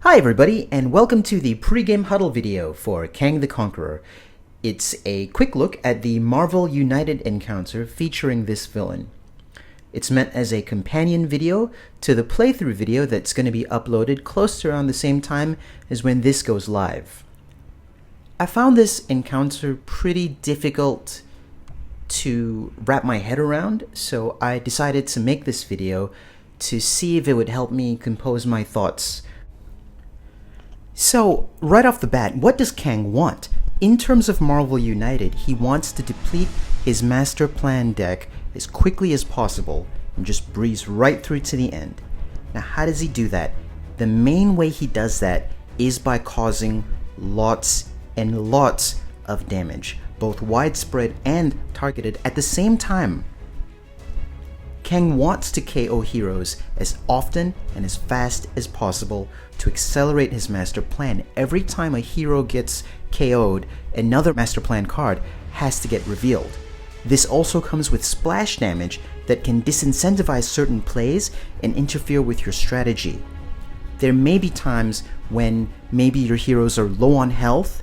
Hi everybody, and welcome to the pregame huddle video for Kang the Conqueror. It's a quick look at the Marvel United encounter featuring this villain. It's meant as a companion video to the playthrough video that's going to be uploaded close to around the same time as when this goes live. I found this encounter pretty difficult to wrap my head around, so I decided to make this video to see if it would help me compose my thoughts. So, right off the bat, what does Kang want? In terms of Marvel United, he wants to deplete his master plan deck as quickly as possible and just breeze right through to the end. Now, how does he do that? The main way he does that is by causing lots and lots of damage, both widespread and targeted at the same time. Kang wants to KO heroes as often and as fast as possible to accelerate his master plan. Every time a hero gets KO'd, another master plan card has to get revealed. This also comes with splash damage that can disincentivize certain plays and interfere with your strategy. There may be times when maybe your heroes are low on health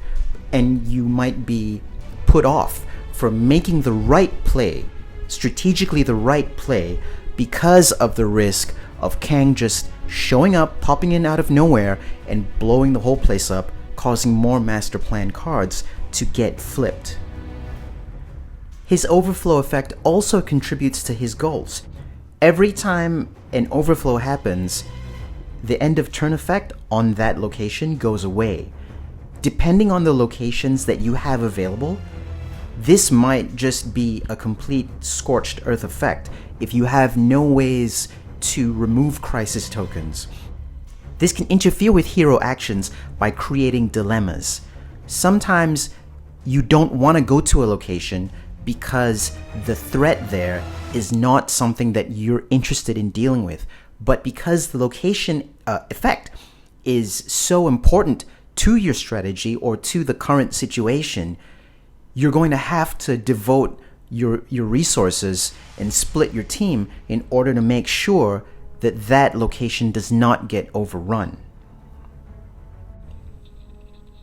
and you might be put off from making the right play, strategically the right play, because of the risk of Kang just showing up, popping in out of nowhere, and blowing the whole place up, causing more master plan cards to get flipped. His overflow effect also contributes to his goals. Every time an overflow happens, the end of turn effect on that location goes away. Depending on the locations that you have available, this might just be a complete scorched earth effect if you have no ways to remove crisis tokens. This can interfere with hero actions by creating dilemmas. Sometimes you don't want to go to a location because the threat there is not something that you're interested in dealing with, but because the location effect is so important to your strategy or to the current situation, you're going to have to devote your resources and split your team in order to make sure that that location does not get overrun.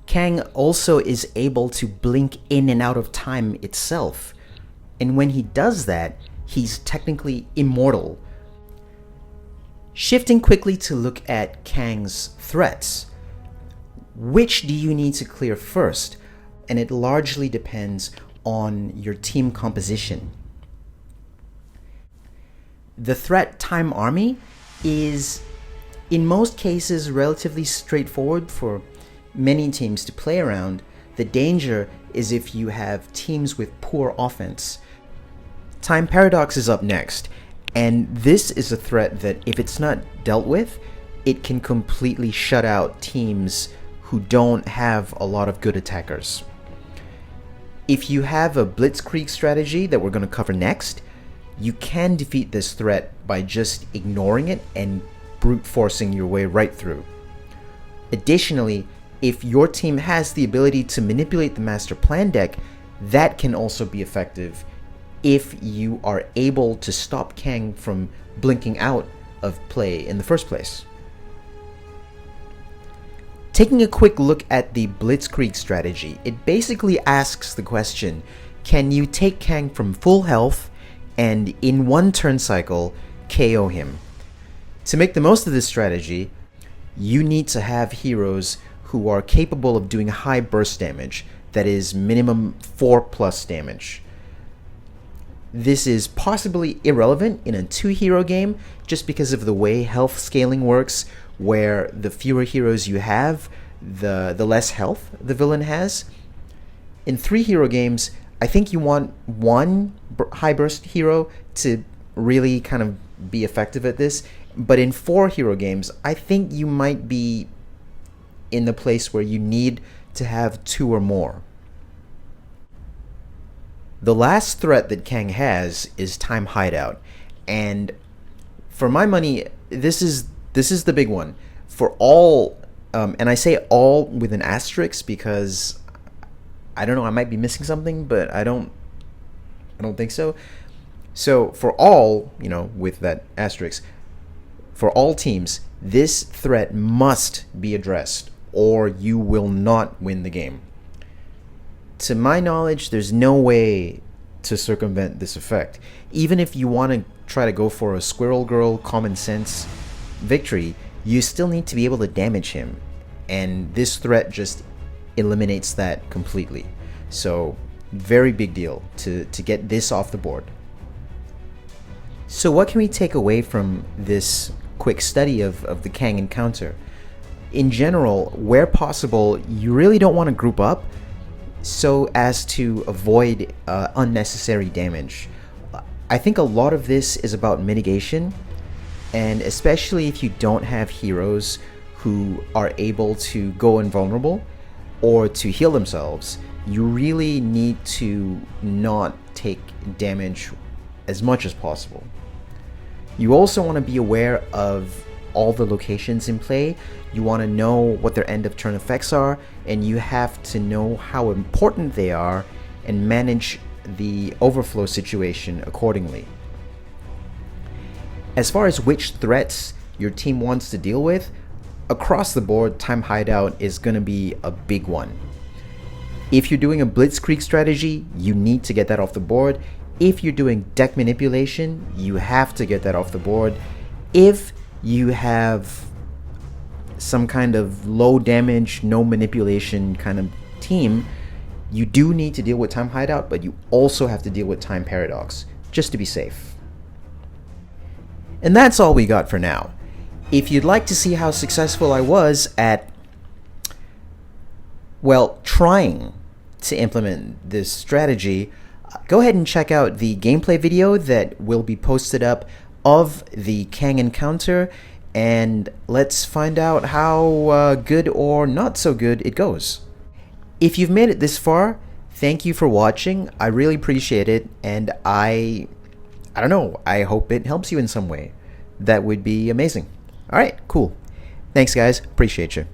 Kang also is able to blink in and out of time itself, and when he does that, he's technically immortal. Shifting quickly to look at Kang's threats, which do you need to clear first? And it largely depends on your team composition. The threat Time Army is, in most cases, relatively straightforward for many teams to play around. The danger is if you have teams with poor offense. Time Paradox is up next, and this is a threat that, if it's not dealt with, it can completely shut out teams who don't have a lot of good attackers. If you have a blitzkrieg strategy that we're going to cover next, you can defeat this threat by just ignoring it and brute forcing your way right through. Additionally, if your team has the ability to manipulate the master plan deck, that can also be effective if you are able to stop Kang from blinking out of play in the first place. Taking a quick look at the blitzkrieg strategy, it basically asks the question, can you take Kang from full health and in one turn cycle KO him? To make the most of this strategy, you need to have heroes who are capable of doing high burst damage, that is minimum 4+ damage. This is possibly irrelevant in a 2-hero game just because of the way health scaling works, where the fewer heroes you have, the less health the villain has. In 3-hero games, I think you want one high burst hero to really kind of be effective at this, but in 4-hero games, I think you might be in the place where you need to have 2 or more. The last threat that Kang has is Time Hideout, and for my money, this is the big one. For all, and I say all with an asterisk because I don't know, I might be missing something, but I don't think so. So for all, with that asterisk, for all teams, This threat must be addressed, or you will not win the game. To my knowledge, there's no way to circumvent this effect. Even if you want to try to go for a squirrel girl common sense victory, you still need to be able to damage him, and this threat just eliminates that completely. So very big deal to get this off the board. So what can we take away from this quick study of the Kang encounter? In general, where possible, you really don't want to group up so as to avoid unnecessary damage. I think a lot of this is about mitigation, and especially if you don't have heroes who are able to go invulnerable or to heal themselves, you really need to not take damage as much as possible. You also want to be aware of all the locations in play. You want to know what their end of turn effects are, and you have to know how important they are and manage the overflow situation accordingly. As far as which threats your team wants to deal with, across the board, Time Hideout is going to be a big one. If you're doing a blitzkrieg strategy, you need to get that off the board. If you're doing deck manipulation, you have to get that off the board. If you have some kind of low damage, no manipulation kind of team, you do need to deal with Time Hideout, but you also have to deal with Time Paradox, just to be safe. And that's all we got for now. If you'd like to see how successful I was at, well, trying to implement this strategy, go ahead and check out the gameplay video that will be posted up of the Kang encounter, and let's find out how good or not so good it goes. If you've made it this far, thank you for watching. I really appreciate it, and I don't know, I hope it helps you in some way. That would be amazing. Alright, cool. Thanks guys, appreciate you.